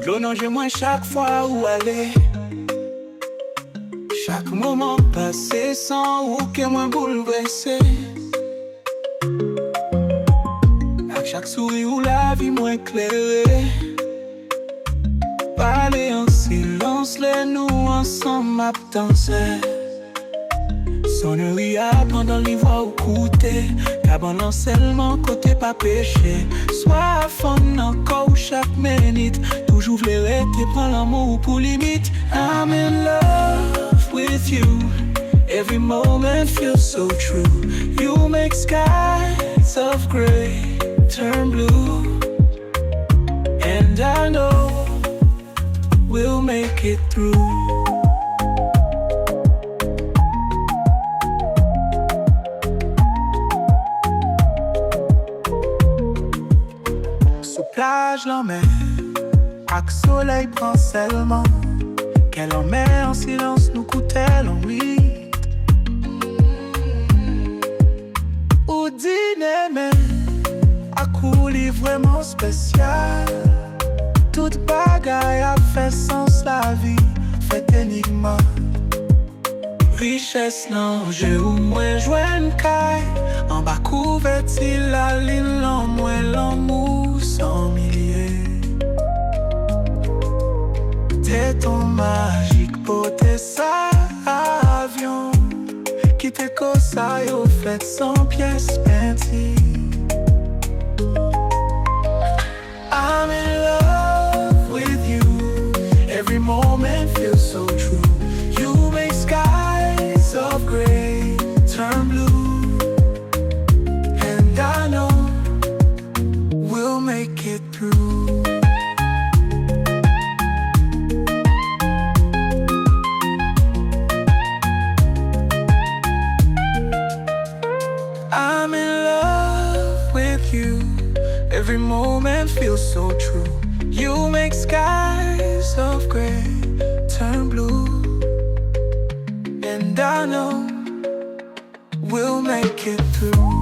Toute l'eau nage moins chaque fois où aller. Chaque moment passé sans aucun moins bouleversé. À chaque sourire où la vie moins éclairée. Parler en silence, les nous ensemble m'abtenser. Sonnerie à pendant les voix ou coûter. Cabane seulement côté pas péché. Soit à fond encore chaque minute. Toujours vérité prend l'amour pour limite. I'm in love with you. Every moment feels so true. You make skies of gray turn blue. And I know we'll make it through. Sous plage l'en met, ak soleil prend seulement. Qu'elle en met en silence nous coûtait l'ennui. Au dîner même, à coulis vraiment spécial. Toute bagaille a fait sens la vie, fait énigme. Richesse non, j'ai ou moins joué une caille. En bas couvertil la ligne, l'en moins l'amour sans milliers. T'es ton magique beauté, ça avion. Qui t'es ça au fait sans pièces peinties. I'm in love with you. Every moment feels so true. You make skies of gray turn blue. And I know we'll make it through. I'm in love with you. Every moment feels so true. You make skies of gray turn blue. And I know we'll make it through.